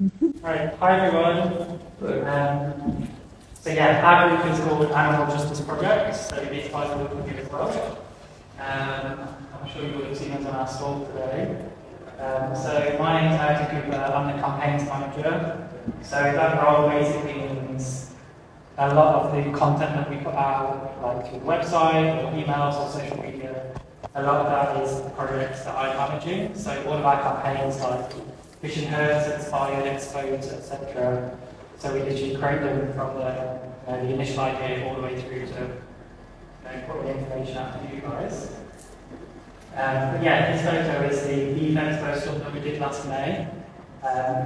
Right, hi everyone. Our group is called Animal Justice Project, so these guys are looking here as well. I'm sure you would have seen us on our stall today. So my name is Ayrton Cooper, I'm the campaigns manager. So that role basically means a lot of the content that we put out, like through the website or emails or social media, a lot of that is projects that I'm managing. So all of our campaigns like Vision Herds, Inspired, Exposed, etc. So we literally create them from the initial idea all the way through to put the information out to you guys. This photo is the beef expo stuff that we did last May.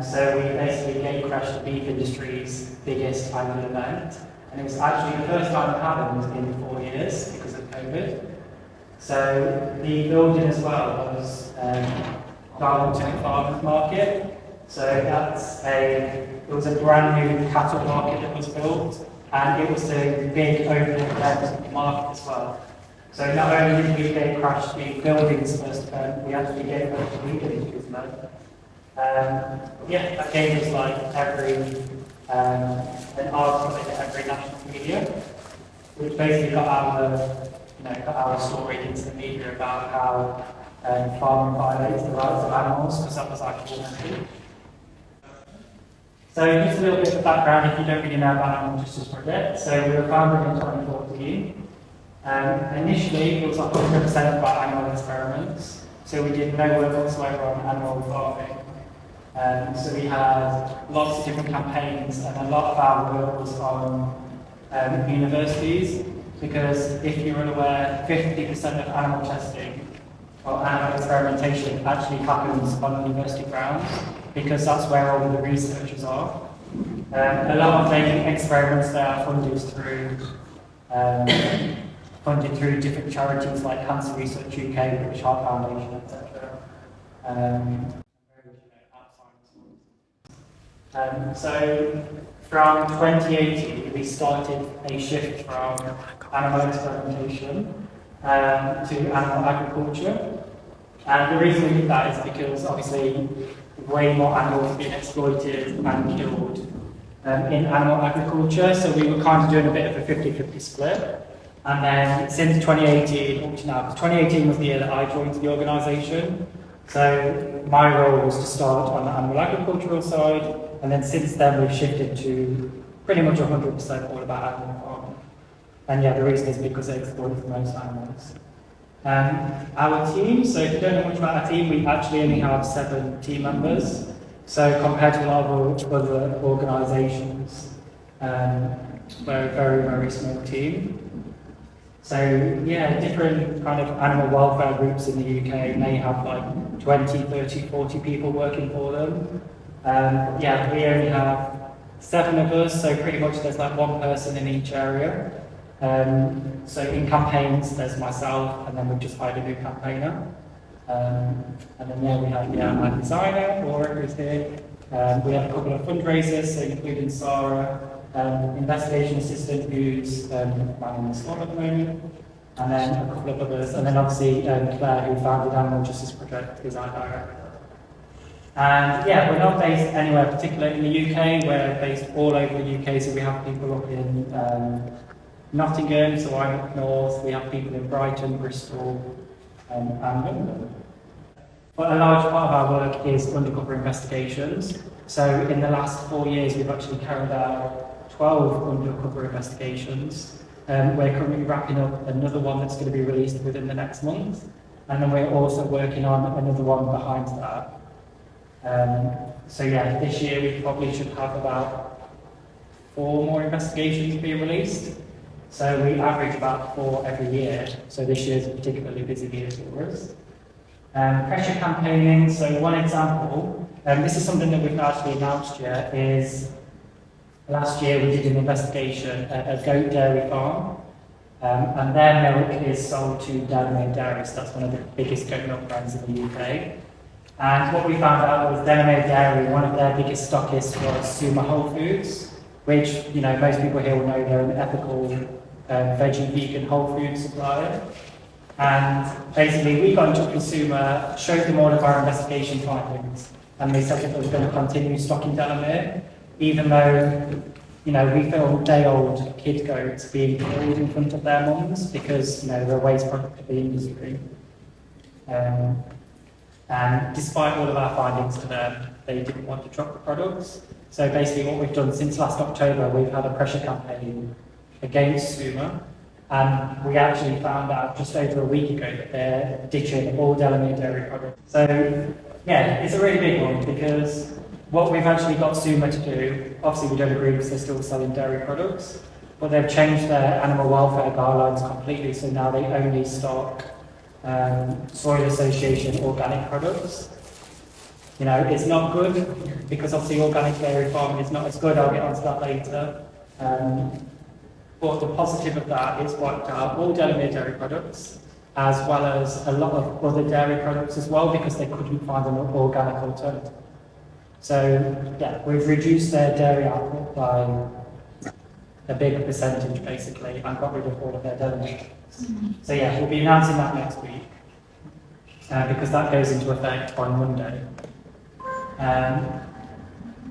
So we basically gate crashed the beef industry's biggest annual event. And it was actually the first time it happened in 4 years because of COVID. So the building as well was Darlington Farmers Market. So it was a brand new cattle market that was built, and it was a big open event market as well. So not only did we gate crash the building's first event, we actually gate crashed the beef industry's event. That gave us like an article in every national media, which basically got our story into the media about how farming violates the rights of animals, because that was our core message. So just a little bit of background if you don't really know about Animal Justice Project. So we were founded in 2014. Initially it was 100% about animal experiments. So we did no work whatsoever on animal farming. So we had lots of different campaigns, and a lot of our work was on universities, because if you're unaware, 50% of animal testing or animal experimentation actually happens on university grounds, because that's where all of the researchers are. A lot of making experiments there are funded through different charities like Cancer Research UK, British Heart Foundation, etc. So from 2018, we started a shift from animal experimentation to animal agriculture. And the reason we did that is because obviously way more animals have been exploited and killed in animal agriculture. So we were kind of doing a bit of a 50-50 split. And then since 2018, which now, 2018 was the year that I joined the organisation. So my role was to start on the animal agricultural side, and then since then we've shifted to pretty much 100% all about animal farming. And the reason is because it exploits the most animals. Our team, so if you don't know much about our team, we actually only have 7 team members. So compared to a lot of other organisations, we're a very, very small team. So different kind of animal welfare groups in the UK may have like 20, 30, 40 people working for them. We only have 7 of us, so pretty much there's like 1 person in each area. So in campaigns, there's myself, and then we've just hired a new campaigner. And then we have my designer, Laura, who's here. We have a couple of fundraisers, so including Sarah, investigation assistant who's manning the slot at the moment, and then a couple of others, and then obviously Claire, who founded Animal Justice Project, is our director. And we're not based anywhere particular in the UK, we're based all over the UK, so we have people up in Nottingham, so I'm up north, we have people in Brighton, Bristol, and London. But a large part of our work is undercover investigations. So in the last 4 years, we've actually carried out 12 undercover investigations. We're currently wrapping up another one that's going to be released within the next month. And then we're also working on another one behind that. This year we probably should have about 4 more investigations being released. So we average about 4 every year. So this year's a particularly busy year for us. Pressure campaigning, so one example, this is something that we've not actually announced yet, is last year we did an investigation at a goat dairy farm, and their milk is sold to Delamere Dairy, so that's one of the biggest goat milk brands in the UK. And what we found out was Delamere Dairy, one of their biggest stockists was Suma Whole Foods, which most people here will know they're an ethical veggie, vegan, whole food supplier. And basically we got in touch with Suma, showed them all of our investigation findings, and they said that they were going to continue stocking down there, even though, you know, we filmed day-old kid goats being killed in front of their mums because, you know, they're a waste product of the industry. And despite all of our findings to them, they didn't want to drop the products. So basically what we've done since last October, we've had a pressure campaign against Suma, and we actually found out just over a week ago that they're ditching all Delamere dairy products. So yeah, it's a really big one because what we've actually got Suma to do, obviously we don't agree because they're still selling dairy products, but they've changed their animal welfare guidelines completely, so now they only stock Soil Association organic products. You know, it's not good because obviously organic dairy farming is not as good, I'll get onto that later. But the positive of that is wiped out all Delamere dairy products, as well as a lot of other dairy products as well, because they couldn't find an organic alternative. So yeah, we've reduced their dairy output by a big percentage basically, and got rid of all of their Delamere products. So yeah, we'll be announcing that next week, because that goes into effect on Monday.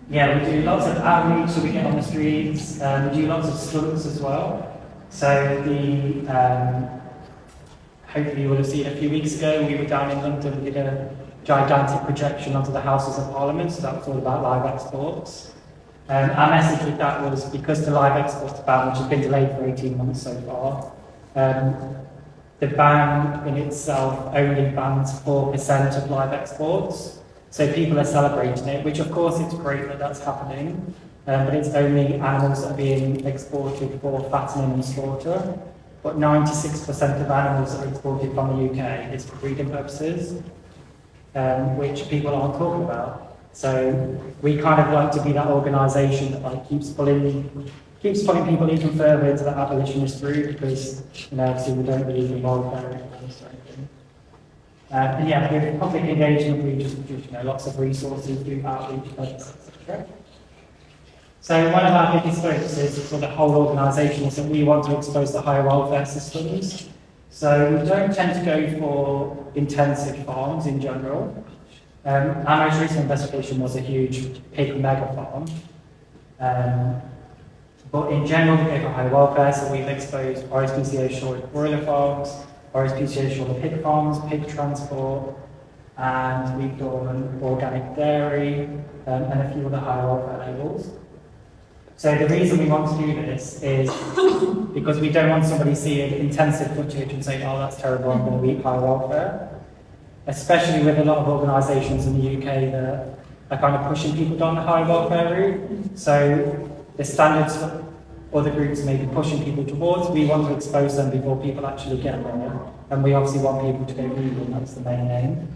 Yeah, we do lots of outreach, so we get on the streets. We do lots of stunts as well. So hopefully you will have seen a few weeks ago, we were down in London, we did a gigantic projection onto the Houses of Parliament, so that was all about live exports. Our message with that was, because the live exports ban, which has been delayed for 18 months so far, the ban in itself only bans 4% of live exports. So people are celebrating it, which of course it's great that that's happening, but it's only animals that are being exported for fattening and slaughter. But 96% of animals that are exported from the UK is for breeding purposes, which people aren't talking about. So we kind of like to be that organisation that like keeps pulling people even further into that abolitionist route, because, you know, obviously we don't believe in welfare or anything. And yeah, with public engagement, we just produce, you know, lots of resources, do outreach, etc. So one of our biggest focuses for the whole organisation is that we want to expose the higher welfare systems. So we don't tend to go for intensive farms in general. Our most recent investigation was a huge pig mega farm. But in general, we go for high welfare, so we've exposed RSPCA short broiler farms, RSPCA short pig farms, pig transport, and we've done organic dairy, and a few other high welfare labels. So the reason we want to do this is because we don't want somebody seeing intensive footage and saying, oh, that's terrible, I'm going to eat high welfare. Especially with a lot of organisations in the UK that are kind of pushing people down the high welfare route. So the standards other groups may be pushing people towards, we want to expose them before people actually get there. And we obviously want people to go vegan, that's the main aim.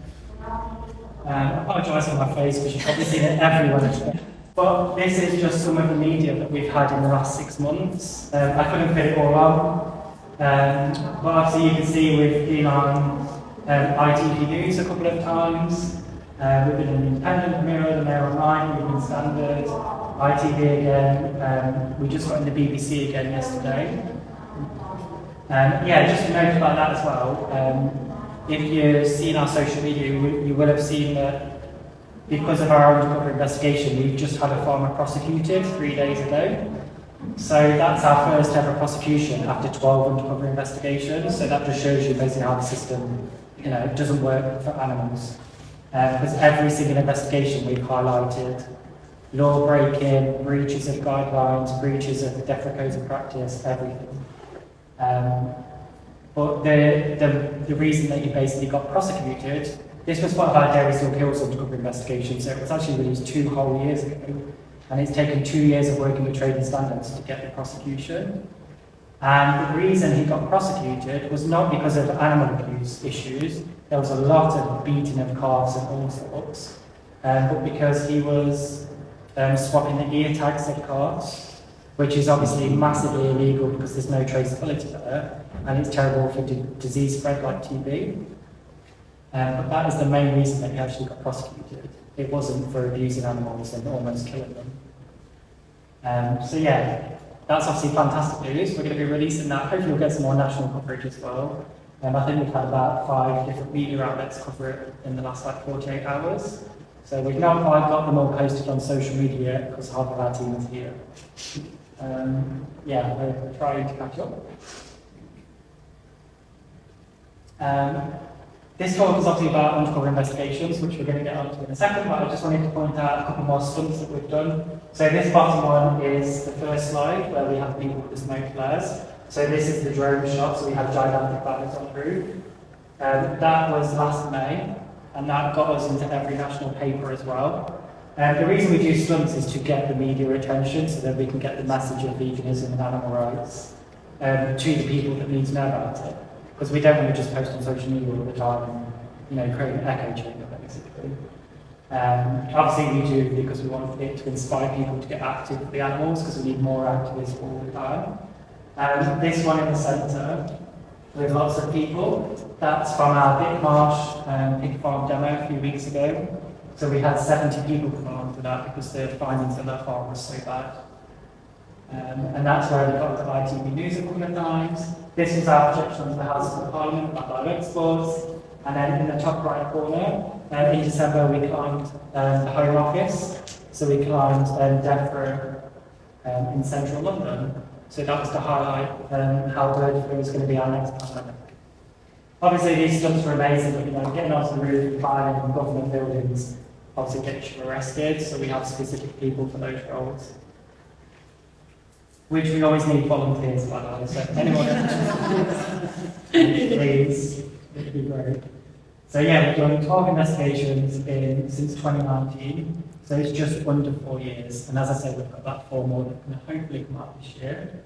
I apologise for my face because you've probably seen it everywhere. But this is just some of the media that we've had in the last 6 months. I couldn't fit it all out. But obviously you can see we've been on ITV News a couple of times. We've been in Independent, Mirror, the Mirror Online, we've been Standard, ITV again. We just got in the BBC again yesterday. Yeah, just to note about that as well. If you've seen our social media, you will have seen that because of our undercover investigation, we've just had a farmer prosecuted 3 days ago. So that's our first ever prosecution after 12 undercover investigations. So that just shows you basically how the system, you know, doesn't work for animals. Because every single investigation we've highlighted law breaking, breaches of guidelines, breaches of DEFRA codes of practice, everything. But the reason that you basically got prosecuted, this was part of our Dairy Still Kills undercover investigation, so it was actually released 2 whole years ago, and it's taken 2 years of working with trading standards to get the prosecution. And the reason he got prosecuted was not because of animal abuse issues. There was a lot of beating of calves and all sorts, but because he was swapping the ear tags of calves, which is obviously massively illegal because there's no traceability there, and it's terrible for disease spread like TB. But that is the main reason that he actually got prosecuted. It wasn't for abusing animals and almost killing them. So yeah, that's obviously fantastic news. We're going to be releasing that. Hopefully we'll get some more national coverage as well. I think we've had about 5 different media outlets cover it in the last 48 hours. So we've not quite got them all posted on social media yet because half of our team is here. Yeah, we're trying to catch up. This talk is obviously about undercover investigations, which we're going to get onto in a second, but I just wanted to point out a couple more stunts that we've done. So this bottom one is the first slide, where we have people with the smoke flares. So this is the drone shot, so we have gigantic banners on the roof. That was last May, and that got us into every national paper as well. The reason we do stunts is to get the media attention, so that we can get the message of veganism and animal rights to the people that need to know about it. Because we don't want to just post on social media all the time and, create an echo chamber, basically. Obviously we do because we want it to inspire people to get active with the animals, because we need more activists all the time. This one in the centre, with lots of people, that's from our Bitmarsh pig farm demo a few weeks ago. So we had 70 people come on to that because the findings of that farm was so bad. And that's where we got to ITV News a couple of times. This was our projection of the House of Parliament about our exports. And then in the top right corner, in December we climbed the Home Office. So we climbed Defra in central London. So that was to highlight how good it was going to be our next pandemic. Obviously these stunts were amazing, but getting onto the roof and firing in government buildings obviously gets you arrested. So we have specific people for those roles. Which we always need volunteers, by the way, so anyone else, please, it'd be great. So yeah, we've done 12 investigations since 2019, so it's just under 4 years, and as I said, we've got about 4 more that can hopefully come out this year.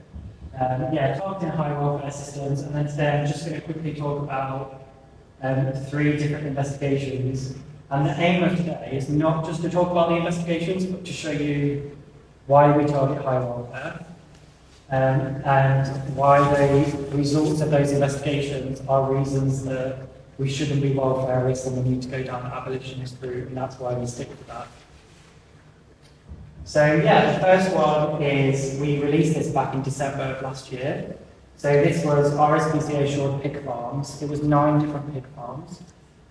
Yeah, targeting high welfare systems, and then today I'm just going to quickly talk about 3 different investigations, and the aim of today is not just to talk about the investigations, but to show you why we target high welfare. And why the results of those investigations are reasons that we shouldn't be welfareists and we need to go down the abolitionist route, and that's why we stick with that. So yeah, the first one is, we released this back in December of last year. So this was RSPCA assured pig farms. It was 9 different pig farms,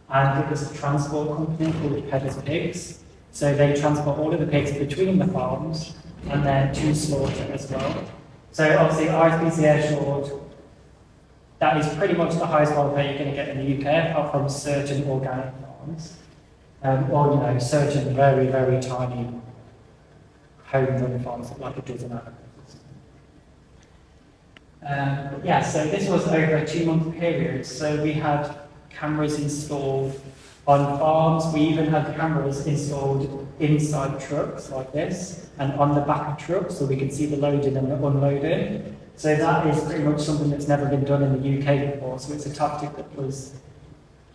and it was a transport company called Pedders Pigs. So they transport all of the pigs between the farms and then to slaughter as well. So obviously RSPCA assured, that is pretty much the highest welfare you're going to get in the UK, apart from certain organic farms, or certain very, very tiny home-run farms like a dozen animals. Yeah, so this was over a 2-month period. So we had cameras installed on farms. We even had cameras installed inside trucks like this, and on the back of trucks, so we can see the loading and the unloading. So that is pretty much something that's never been done in the UK before. So it's a tactic that was,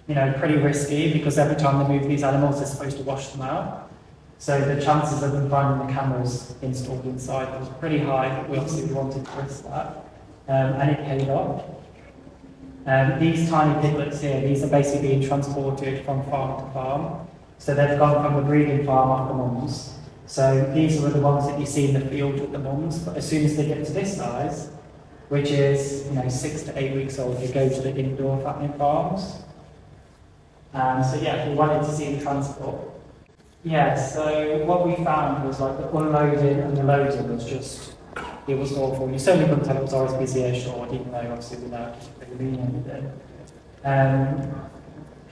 pretty risky, because every time they move these animals, they're supposed to wash them out. So the chances of them finding the cameras installed inside was pretty high, but we obviously wanted to risk that, and it paid off. These tiny piglets here, these are basically being transported from farm to farm. So they've gone from the breeding farm off the mums. So these are the ones that you see in the field with the mums, but as soon as they get to this size, which is 6 to 8 weeks old, they go to the indoor fattening farms. So yeah, we wanted to see the transport. Yeah, so what we found was like the unloading and the loading was just, it was awful. You certainly couldn't tell it was RSPCA assured, even though obviously we know it's pretty lenient with it.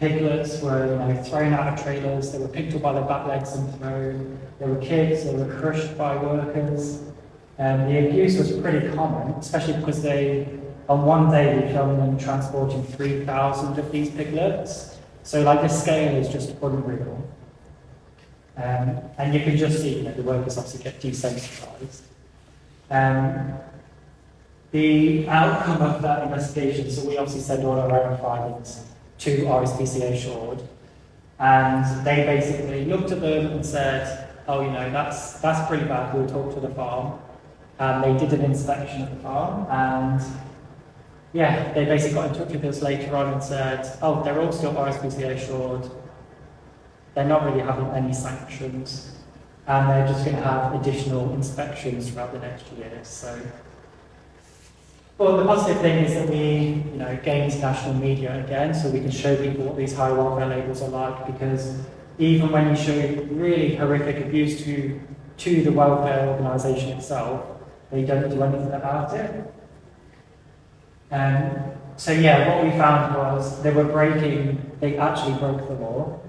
Piglets were thrown out of trailers, they were picked up by their back legs and thrown. There were kids, they were crushed by workers. The abuse was pretty common, especially because on one day we filmed them transporting 3,000 of these piglets. So the scale is just unreal. And you can just see, the workers obviously get desensitized. The outcome of that investigation, so we obviously send all our own findings to RSPCA assured, and they basically looked at them and said, oh, that's pretty bad, we'll talk to the farm. And they did an inspection of the farm, and yeah, they basically got in touch with us later on and said, oh, they're all still RSPCA assured, they're not really having any sanctions, and they're just going to have additional inspections throughout the next year. So, well, the positive thing is that we, gained national media again, so we can show people what these high welfare labels are like, because even when you show really horrific abuse to the welfare organisation itself, they don't do anything about it. So yeah, what we found was they actually broke the law,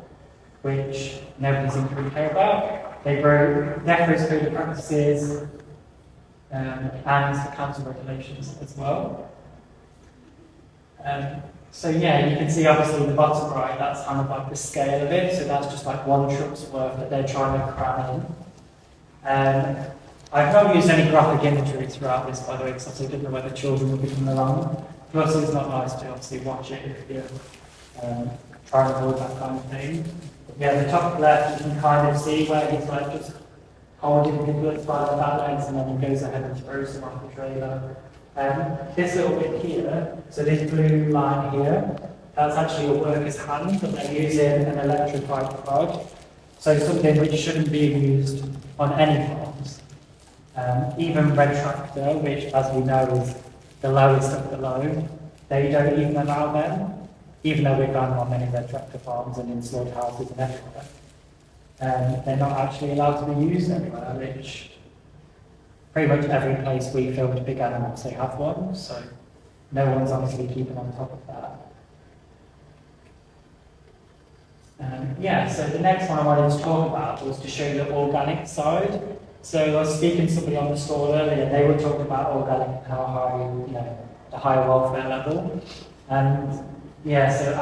which nobody seemed to really care about. They broke NEFRA's code of practices and council regulations as well. So yeah, you can see obviously the bottom right, that's kind of like the scale of it, so that's just like one truck's worth that they're trying to cram in. I've not used any graphic imagery throughout this, by the way, because obviously I didn't know whether children would be coming along. Plus, it's not nice to obviously watch it if you're trying to avoid that kind of thing. But yeah, the top left, you can kind of see where he's like just holding people by the back legs and then he goes ahead and throws them off the trailer. This little bit here, so this blue line here, that's actually a worker's hand, but they're using an electrified rod. So something which shouldn't be used on any farms. Even red tractor, which as we know is the lowest of the low, they don't even allow them, even though we've gone on many red tractor farms and in slaughterhouses and everywhere. They're not actually allowed to be used anywhere, which pretty much every place we filmed big animals, they have one, so no one's obviously keeping on top of that. Yeah, so the next one I wanted to talk about was to show the organic side. So I was speaking to somebody on the stall earlier, and they were talking about organic and how high, the higher welfare level. And yeah, so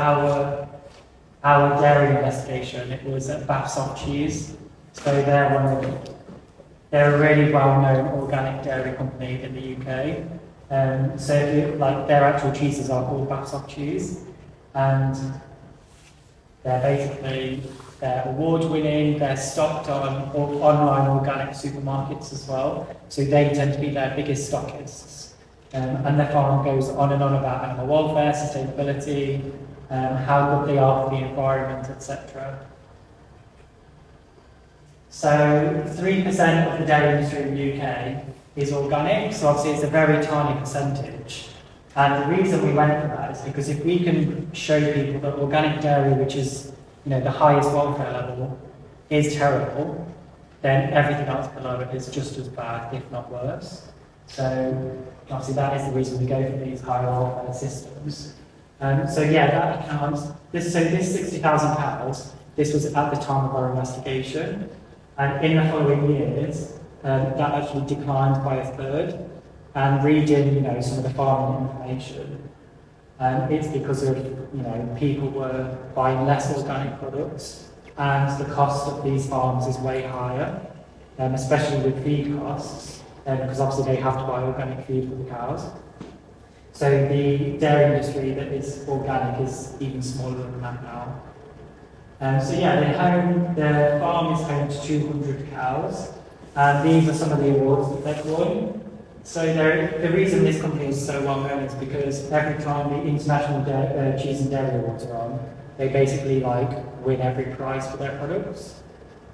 our dairy investigation, it was at Vegfest cheese. So they're a really well-known organic dairy company in the UK. So their actual cheeses are called Vegfest cheese, and they're award-winning, they're stocked on online organic supermarkets as well, so they tend to be their biggest stockists. And their farm goes on and on about animal welfare, sustainability, how good they are for the environment, etc. So 3% of the dairy industry in the UK is organic, so obviously it's a very tiny percentage. And the reason we went for that is because if we can show people that organic dairy, which is the highest welfare level, is terrible, then everything else below it is just as bad, if not worse. So obviously that is the reason we go for these high welfare systems. So yeah, that accounts. This 60,000 cows. This was at the time of our investigation, and in the following years, that actually declined by a third. And reading, some of the farming information, it's because of, people were buying less organic products, and the cost of these farms is way higher, especially with feed costs, because obviously they have to buy organic feed for the cows. So the dairy industry that is organic is even smaller than that now. So yeah, the farm is home to 200 cows, and these are some of the awards that they've won. So the reason this company is so well known is because every time the International Cheese and Dairy Awards are on, they basically win every prize for their products.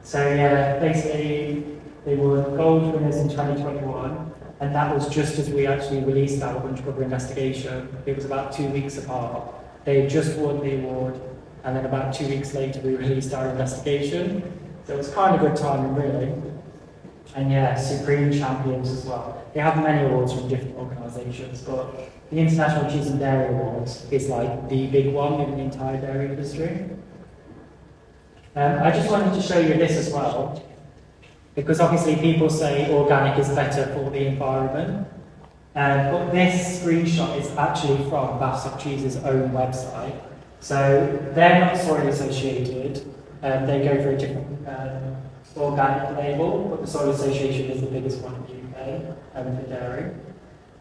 So yeah, basically they were gold winners in 2021, and that was just as we actually released our undercover investigation. It was about 2 weeks apart. They had just won the award, and then about 2 weeks later we released our investigation. So it was kind of good timing, really. And yeah, Supreme Champions as well. They have many awards from different organisations, but the International Cheese and Dairy Awards is the big one in the entire dairy industry. I just wanted to show you this as well, because obviously people say organic is better for the environment, but this screenshot is actually from Vegfest Cheese's own website. So they're not soil associated, they go for a different organic label, but the Soil Association is the biggest one in the UK for dairy.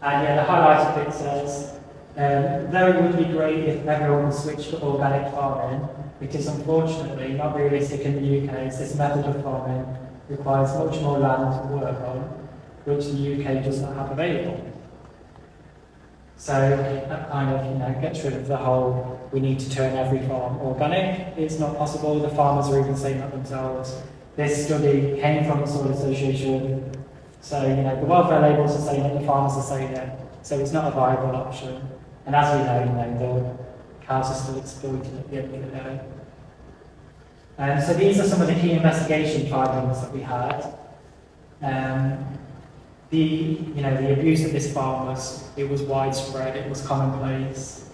And yeah, the highlighted bit says, though it would be great if everyone switched to organic farming, it is unfortunately not realistic in the UK, as this method of farming requires much more land to work on, which the UK does not have available. So that kind of gets rid of the whole, we need to turn every farm organic. It's not possible, the farmers are even saying that themselves. This study came from the Soil Association, so the welfare labels are saying it, the farmers are saying it, so it's not a viable option. And as we know, the cows are still exploited at the end of the day. So these are some of the key investigation findings that we had. The abuse at this farm was widespread, it was commonplace,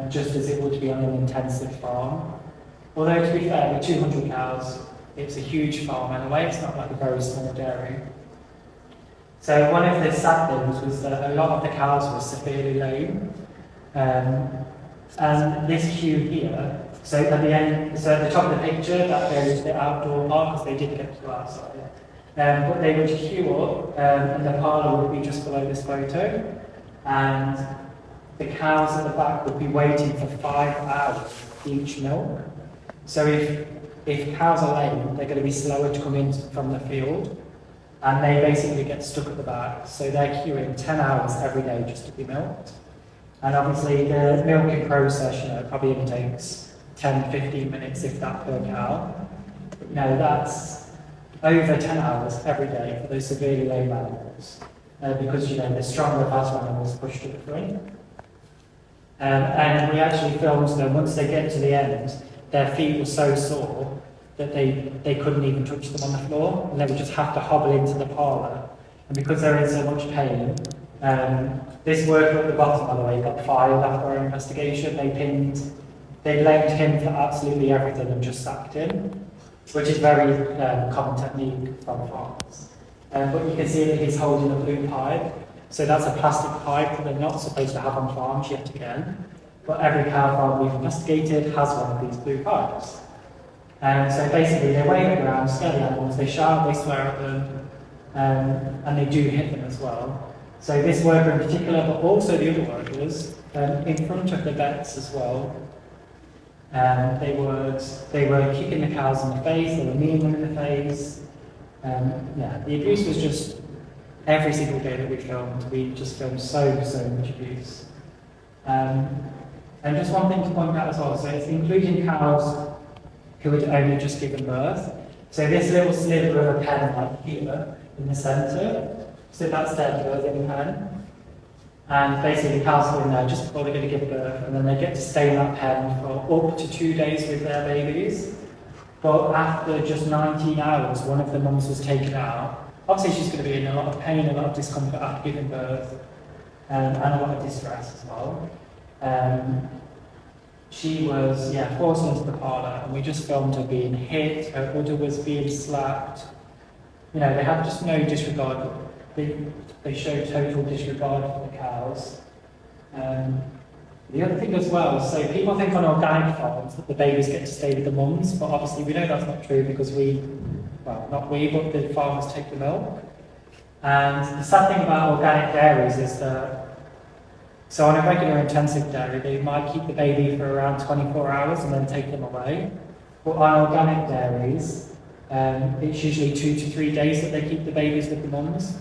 just as it would be on an intensive farm. Although to be fair, with 200 cows, it's a huge farm anyway, it's not like a very small dairy. So one of the sad things was that a lot of the cows were severely lame. And this queue here, so at the top of the picture, that goes to the outdoor park, because they did get to go outside. But they would queue up, and the parlour would be just below this photo, and the cows at the back would be waiting for 5 hours each milk. So if cows are lame, they're going to be slower to come in from the field, and they basically get stuck at the back. So they're queuing 10 hours every day just to be milked. And obviously the milking process, probably only takes 10-15 minutes, if that, per cow. But, that's over 10 hours every day for those severely lame animals, because the stronger, faster animals push to the front. And we actually filmed them once they get to the end. Their feet were so sore that they couldn't even touch them on the floor, and they would just have to hobble into the parlour. And because they're in so much pain, this worker at the bottom, by the way, got fired after our investigation. They blamed him for absolutely everything and just sacked him, which is very common technique from farmers. But you can see that he's holding a blue pipe. So that's a plastic pipe that they're not supposed to have on farms yet again. But every cow farm we've investigated has one of these blue pipes. So basically they wave around, scare the animals, they shout, they swear at them, and they do hit them as well. So this worker in particular, but also the other workers, in front of the vets as well, they were kicking the cows in the face, they were kneeing them in the face. The abuse was just every single day that we filmed. We just filmed so much abuse. And just one thing to point out as well, so it's including cows who had only just given birth. So this little sliver of a pen like here in the centre, so that's their birthing pen. And basically the cows go in there just before they're going to give birth, and then they get to stay in that pen for up to 2 days with their babies. But after just 19 hours, one of the mums was taken out. Obviously she's going to be in a lot of pain, a lot of discomfort after giving birth, and a lot of distress as well. She was forced into the parlour, and we just filmed her being hit, her udder was being slapped. They had just no disregard. They showed total disregard for the cows. The other thing as well, so people think on organic farms that the babies get to stay with the mums, but obviously we know that's not true because not we, but the farmers take the milk. And the sad thing about organic dairies is that, so on a regular intensive dairy, they might keep the baby for around 24 hours and then take them away. But on organic dairies, it's usually 2 to 3 days that they keep the babies with the mums.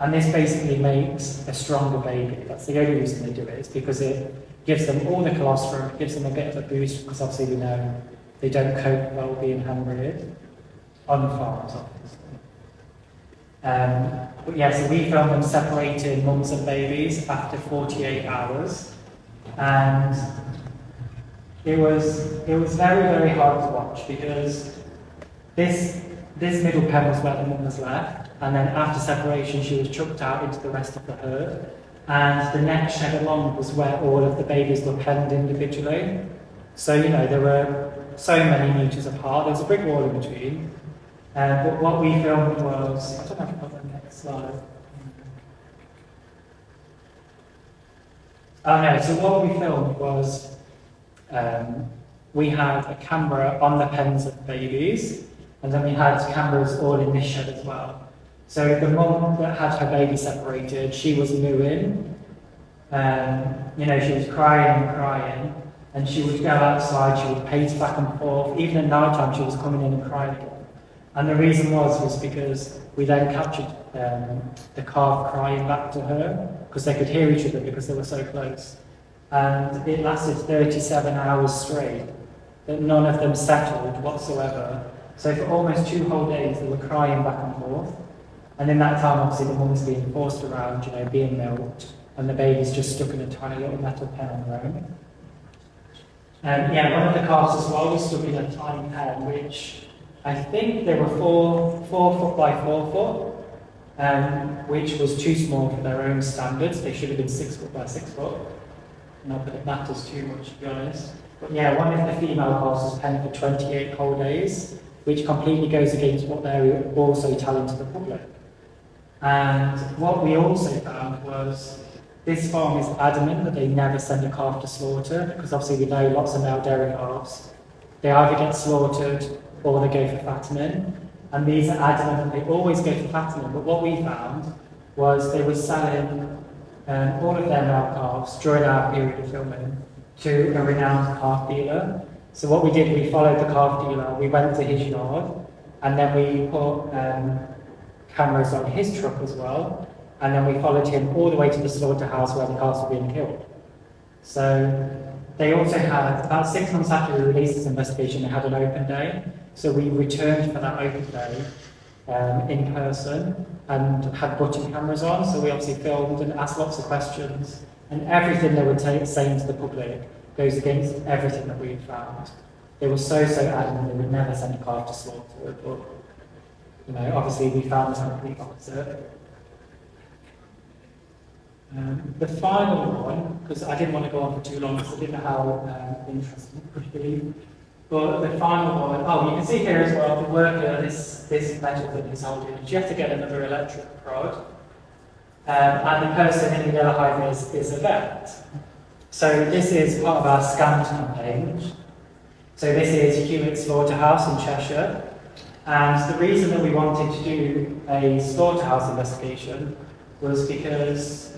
And this basically makes a stronger baby. That's the only reason they do it, is because it gives them all the colostrum, gives them a bit of a boost, because obviously we know they don't cope well being hand-reared on farms, obviously. So we filmed them separating mums and babies after 48 hours, and it was very, very hard to watch, because this middle pen was where the mum was left, and then after separation she was chucked out into the rest of the herd, and the next shed along was where all of the babies were penned individually. So there were so many metres apart, there was a brick wall in between. But what we filmed was, I don't know if I've got the next slide. So what we filmed was, we had a camera on the pens of babies, and then we had cameras all in this shed as well. So the mum that had her baby separated, she was mooing, she was crying, and she would go outside, she would pace back and forth. Even at night time, she was coming in and crying again. And the reason was because we then captured the calf crying back to her, because they could hear each other because they were so close. And it lasted 37 hours straight, but none of them settled whatsoever. So for almost 2 whole days, they were crying back and forth. And in that time, obviously, the mum's being forced around, being milked, and the baby's just stuck in a tiny little metal pen on their own. Yeah, one of the calves as well was stuck in a tiny pen, which I think they were 4 foot by 4 foot, which was too small for their own standards. They should have been 6 foot by 6 foot. Not that it matters too much, to be honest. But yeah, one of the female calves was penned for 28 whole days, which completely goes against what they're also telling to the public. And what we also found was this farm is adamant that they never send a calf to slaughter, because obviously we know lots of male dairy calves, they either get slaughtered or they go for fattening. And these are adamant that they always go for fattening. But what we found was they were selling all of their male calves during our period of filming to a renowned calf dealer. So what we did, we followed the calf dealer, we went to his yard, and then we put cameras on his truck as well, and then we followed him all the way to the slaughterhouse where the calves were being killed. So they also had, about 6 months after we released this investigation, they had an open day. So we returned for that open day in person and had button cameras on. So we obviously filmed and asked lots of questions, and everything they were saying to the public goes against everything that we had found. They were so adamant they would never send a calf to slaughter, but you know, obviously we found the complete opposite. The final one, because I didn't want to go on for too long because I didn't know how interesting it would be, but the final one, oh, you can see here as well, the worker, this metal that he's holding, you have to get another electric rod, and the person in the yellow hive is a vet. So this is part of our scanned campaign. So this is Hewitt Slaughterhouse in Cheshire, and the reason that we wanted to do a slaughterhouse investigation was because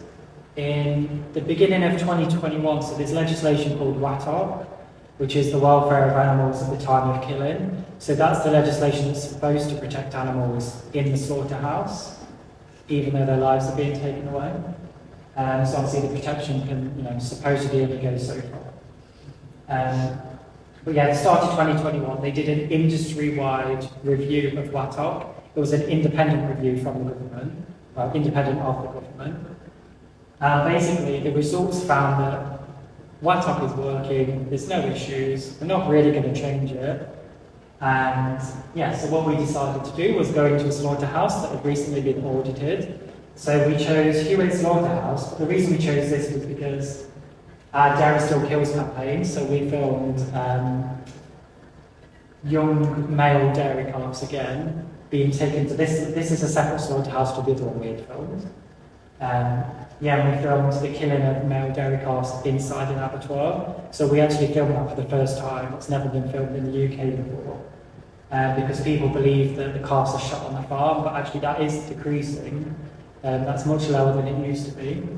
in the beginning of 2021, so there's legislation called WATOG, which is the welfare of animals at the time of killing. So that's the legislation that's supposed to protect animals in the slaughterhouse, even though their lives are being taken away. So obviously the protection can, you know, supposedly only go so far. But yeah, at the start of 2021, they did an industry-wide review of WATOG. It was an independent review from the government, independent of the government. Basically, the results found that WATOG is working, there's no issues, we're not really going to change it. And yeah, so what we decided to do was go into a slaughterhouse that had recently been audited. So we chose Hewitt Slaughterhouse, but the reason we chose this was because our Dairy Still Kills campaign, so we filmed young male dairy calves again, being taken to this is a separate slaughterhouse to the other one we had filmed. Yeah, we filmed the killing of male dairy calves inside an abattoir. So we actually filmed that for the first time. It's never been filmed in the UK before. Because people believe that the calves are shot on the farm, but actually that is decreasing. That's much lower than it used to be.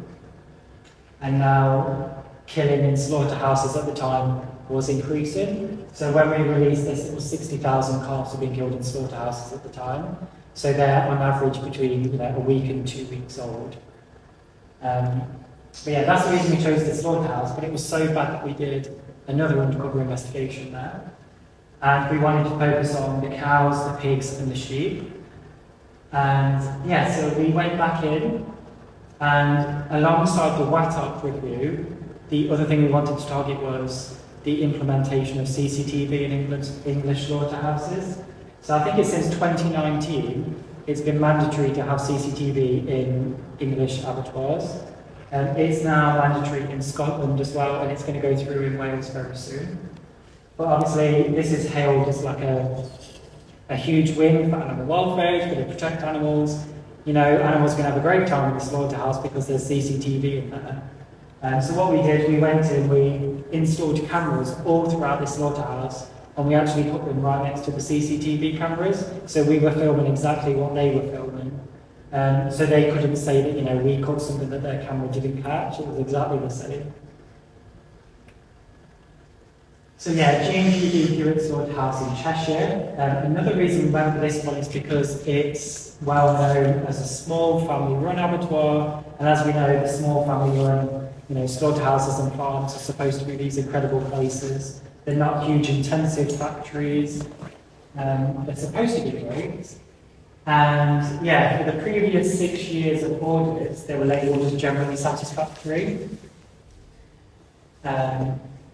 And now killing in slaughterhouses at the time was increasing. So when we released this, it was 60,000 calves have been killed in slaughterhouses at the time. So they're on average between a week and 2 weeks old. But yeah, that's the reason we chose the slaughterhouse, but it was so bad that we did another undercover investigation there. And we wanted to focus on the cows, the pigs and the sheep. And yeah, so we went back in, and alongside the WATOG review, the other thing we wanted to target was the implementation of CCTV in English slaughterhouses. So I think it's since 2019, it's been mandatory to have CCTV in English abattoirs. It's now mandatory in Scotland as well, and it's going to go through in Wales very soon. But obviously, this is hailed as like a huge win for animal welfare. It's going to protect animals. You know, animals are going to have a great time in the slaughterhouse because there's CCTV in there. So what we did, we went in, we installed cameras all throughout the slaughterhouse, and we actually put them right next to the CCTV cameras. So we were filming exactly what they were filming. So they couldn't say that, we caught something that their camera didn't catch. It was exactly the same. So yeah, GMGB Hewitt Slaughterhouse in Cheshire. Another reason we went for this one is because it's well known as a small family-run abattoir, and as we know, the small family-run, slaughterhouses and farms are supposed to be these incredible places. They're not huge, intensive factories. They're supposed to be great. And yeah, for the previous 6 years of audits, they were labelled as generally satisfactory.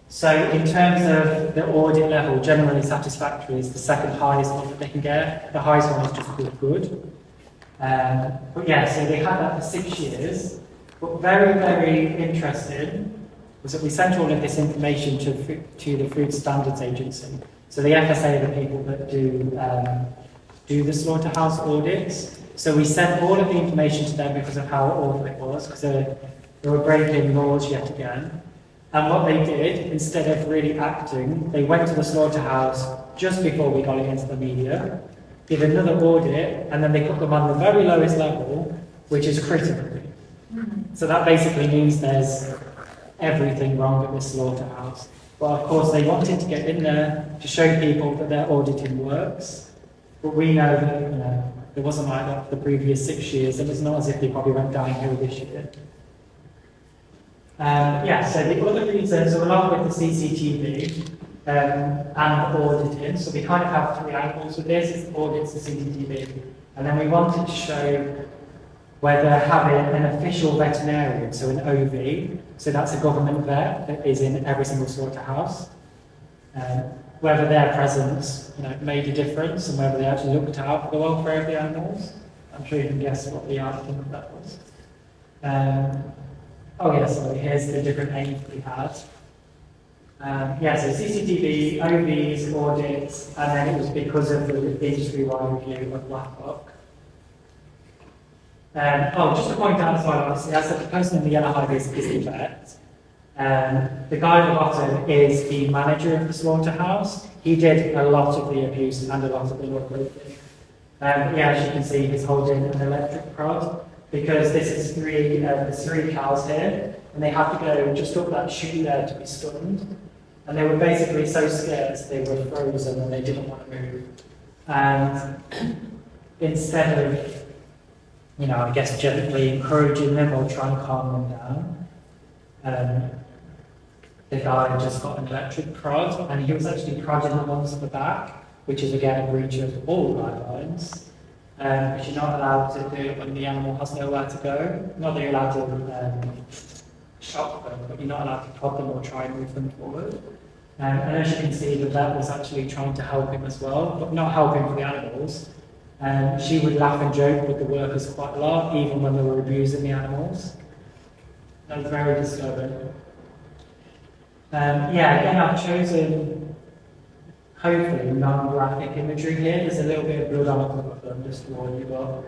So in terms of the audit level, generally satisfactory is the second highest one that they can get. The highest one is just called good. But yeah, so they had that for 6 years. But very, very interesting was that we sent all of this information to the Food Standards Agency. So the FSA are the people that do the slaughterhouse audits. So we sent all of the information to them because of how awful it was, because they were breaking laws yet again. And what they did, instead of really acting, they went to the slaughterhouse just before we got against the media, did another audit, and then they put them on the very lowest level, which is critical. So that basically means there's everything wrong at the slaughterhouse. But of course they wanted to get in there to show people that their auditing works. But we know that it wasn't like that for the previous 6 years, and it's not as if they probably went downhill this year. So the other reasons, so along with the CCTV and auditing, so we kind of have three angles with this: it's the audits, the CCTV, and then we wanted to show whether having an official veterinarian, so an OV, so that's a government vet that is in every single slaughterhouse, whether their presence made a difference and whether they actually looked out for the welfare of the animals. I'm sure you can guess what the outcome of that was. So here's the different aims we had. So CCTV, OVs, audits, and then it was because of the industry-wide review of Black Book. Just to point out as well, obviously, I said the person in the yellow hive is the vet. The guy at the bottom is the manager of the slaughterhouse. He did a lot of the abuse and a lot of the work. As you can see, he's holding an electric prod because this is there's three cows here, and they had to go just up that chute there to be stunned. And they were basically so scared they were frozen and they didn't want to move. And instead of I guess gently encouraging them or trying to calm them down, the guy just got an electric prod, and he was actually prodding the ones at the back, which is again a breach of all guidelines. Which you're not allowed to do when the animal has nowhere to go. Not that you're allowed to shock them, but you're not allowed to prod them or try and move them forward. And as you can see, the vet was actually trying to help him as well, but not helping for the animals. She would laugh and joke with the workers quite a lot, even when they were abusing the animals. That was very disturbing. Again, I've chosen, hopefully, non-graphic imagery here. There's a little bit of blood on a couple of them, just to warn you about.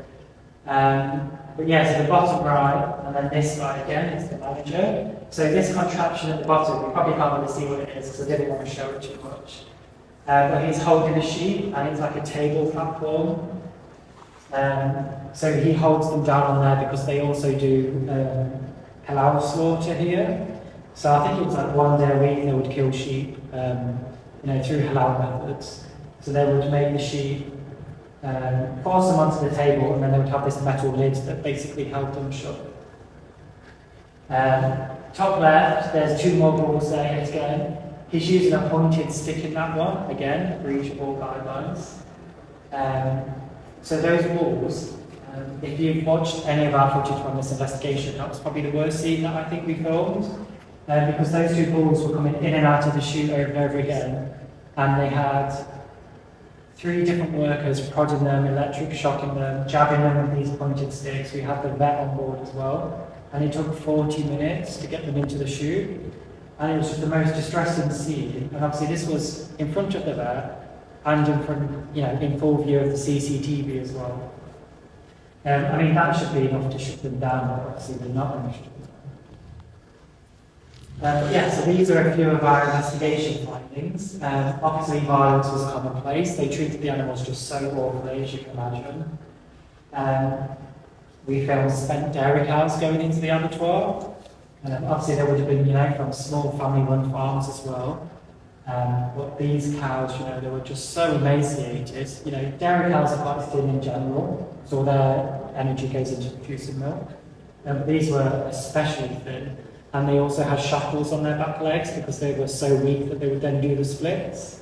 So the bottom right, and then this guy again is the manager. So this contraption at the bottom, you probably can't really see what it is because I didn't want to show it too much. But he's holding a sheep, and it's like a table platform. So he holds them down on there because they also do halal slaughter here. So I think it was like 1 day a week they would kill sheep, through halal methods. So they would make the sheep, force them onto the table, and then they would have this metal lid that basically held them shut. Top left, there's two more balls there yet again. He's using a pointed stick in that one, again, a breach of all guidelines. So those balls, if you've watched any of our footage from this investigation, that was probably the worst scene that I think we filmed, because those two balls were coming in and out of the chute over and over again, and they had 3 different workers prodding them, electric shocking them, jabbing them with these pointed sticks. We had the vet on board as well, and it took 40 minutes to get them into the chute, and it was just the most distressing scene. And obviously this was in front of the vet, and in front, in full view of the CCTV as well. That should be enough to shut them down, but obviously they're not enough to shut them down. So these are a few of our investigation findings. Obviously violence was commonplace. They treated the animals just so awfully, as you can imagine. We found spent dairy cows going into the abattoir. Obviously there would have been, from small family-run farms as well. But these cows, they were just so emaciated. Dairy cows are quite thin in general, so their energy goes into producing milk. But these were especially thin, and they also had shackles on their back legs because they were so weak that they would then do the splits.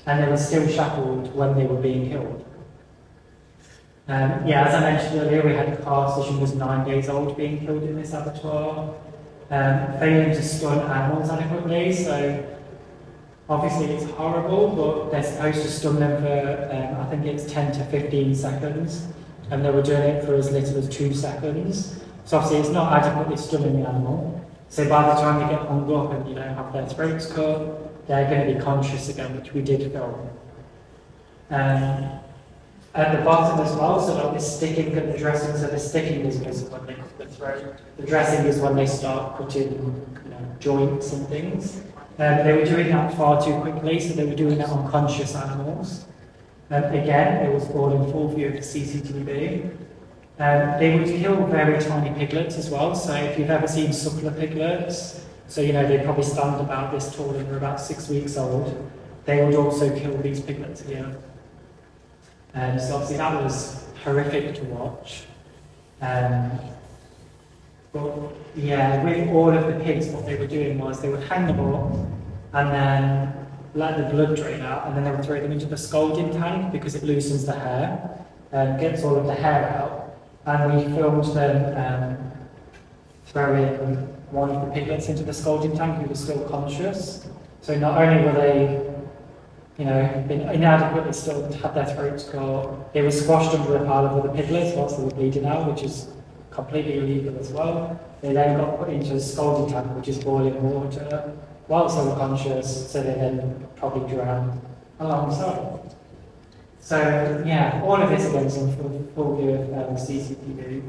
And they were still shackled when they were being killed. As I mentioned earlier, we had a calf which was 9 days old being killed in this abattoir. failing to stun animals adequately. So obviously it's horrible, but they're supposed to stun them for, I think it's 10 to 15 seconds, and they were doing it for as little as 2 seconds. So obviously it's not adequately stunning the animal. So by the time they get hung up and have their throats cut, they're going to be conscious again, which we did film. At the bottom as well, so like the sticking of the dressing, so the sticking is just when they cut the throat. The dressing is when they start cutting joints and things. They were doing that far too quickly, so they were doing that on conscious animals. Again, it was all in full view of the CCTV. They would kill very tiny piglets as well, so if you've ever seen suckler piglets, so they probably stand about this tall and they're about 6 weeks old, they would also kill these piglets here. So obviously that was horrific to watch. But yeah, with all of the pigs, what they were doing was they would hang them up and then let the blood drain out, and then they would throw them into the scalding tank because it loosens the hair and gets all of the hair out. And we filmed them throwing one of the piglets into the scalding tank who was still conscious. So not only were they been inadequately stunned, had their throats cut, they were squashed under a pile of other piglets whilst they were bleeding out, which is completely illegal as well. They then got put into a scalding tank, which is boiling water, whilst they were conscious, so they then probably drowned alongside. So yeah, all of this again is in full view of CCTV.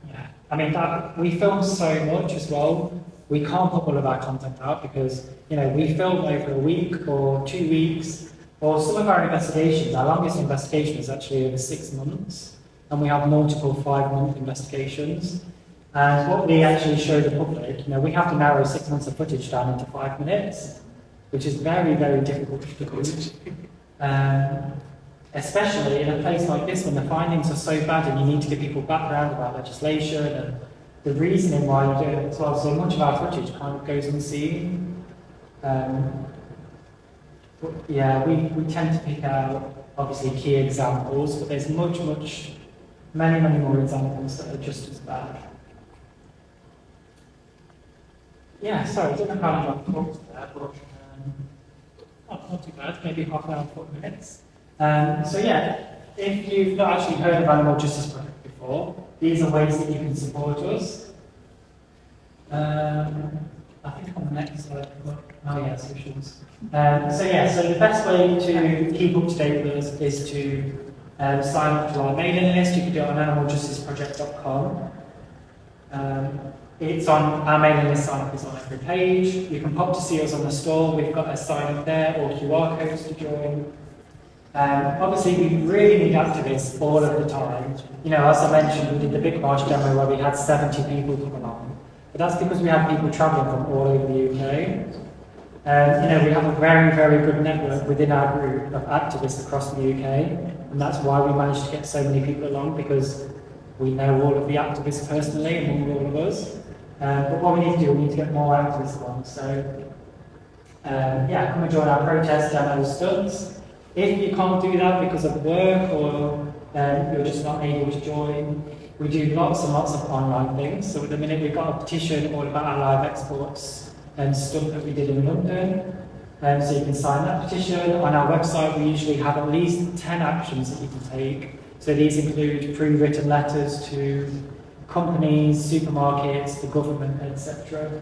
Yeah, I mean we film so much as well. We can't put all of our content out because we film over a week or 2 weeks, or some of our investigations. Our longest investigation is actually over 6 months, and we have multiple 5-month investigations. And what we actually show the public, we have to narrow 6 months of footage down into 5 minutes, which is very, very difficult to do. Especially in a place like this when the findings are so bad and you need to give people background about legislation and the reasoning why you do it as well. So much of our footage kind of goes unseen. But yeah, we tend to pick out obviously key examples, but there's many more examples that are just as bad. Yeah, sorry, I don't know how long I've talked there, but not too bad, maybe half an hour, 40 minutes. So yeah, if you've not actually heard of Animal Justice Project before, these are ways that you can support us. I think on the next slide, socials. So the best way to keep up to date with us is to sign up to our mailing list. You can do it on animaljusticeproject.com. It's on our mailing list, sign up is on every page. You can pop to see us on the store, we've got a sign up there, or QR codes to join. Obviously, we really need activists all of the time. As I mentioned, we did the Big March demo where we had 70 people come along. But that's because we have people travelling from all over the UK. We have a very, very good network within our group of activists across the UK. And that's why we managed to get so many people along, because we know all of the activists personally, among all of us. But what we need to do, we need to get more activists along. So, come and join our protest demos stunts. If you can't do that because of work or you're just not able to join, we do lots and lots of online things. So at the minute we've got a petition all about our live exports and stuff that we did in London. So you can sign that petition. On our website we usually have at least 10 actions that you can take. So these include pre-written letters to companies, supermarkets, the government, etc.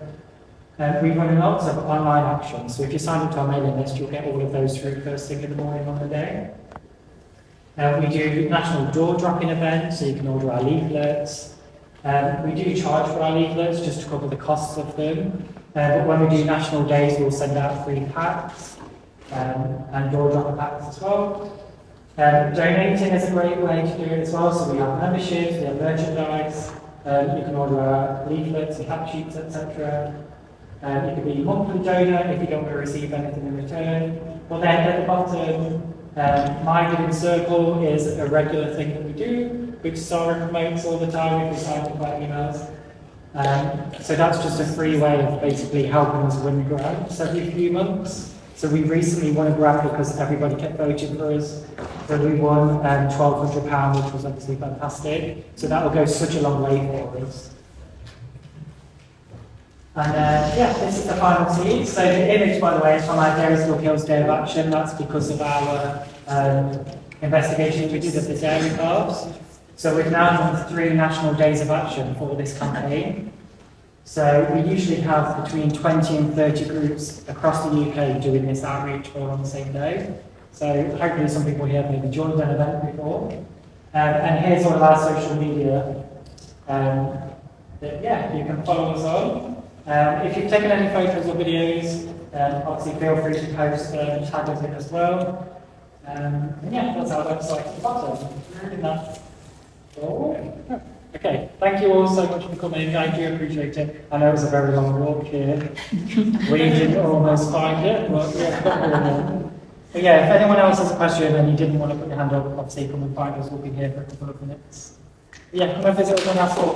We run lots of online actions, so if you sign up to our mailing list, you'll get all of those through first thing in the morning on the day. We do national door dropping events, so you can order our leaflets. We do charge for our leaflets just to cover the costs of them. But when we do national days, we'll send out free packs and door dropper packs as well. Donating is a great way to do it as well, so we have memberships, we have merchandise, you can order our leaflets and fact sheets, etc. You can be a monthly donor if you don't want to receive anything in return. But then at the bottom, My Giving Circle is a regular thing that we do, which Sarah promotes all the time if we sign up by emails. So that's just a free way of basically helping us win grants every few months. So we recently won a grant because everybody kept voting for us. So we won £1,200, which was obviously fantastic. So that will go such a long way for us. And yeah, this is the final scene. So the image, by the way, is from our Dairyfield Hills Day of Action. That's because of our investigation we did of the dairy calves. So we've now done 3 national days of action for this campaign. So we usually have between 20 and 30 groups across the UK doing this outreach all on the same day. So hopefully some people here have maybe joined an event before. And here's all of our social media that, yeah, you can follow us on. If you've taken any photos or videos, obviously feel free to post tag us in as well. And yeah, that's our website at the bottom. And that's all. Okay, thank you all so much for coming. I do appreciate it. I know it was a very long walk here. We didn't almost find it, but yeah. But yeah, if anyone else has a question and you didn't want to put your hand up, obviously come and find us. We'll be here for a couple of minutes. But yeah, come and visit us on our store.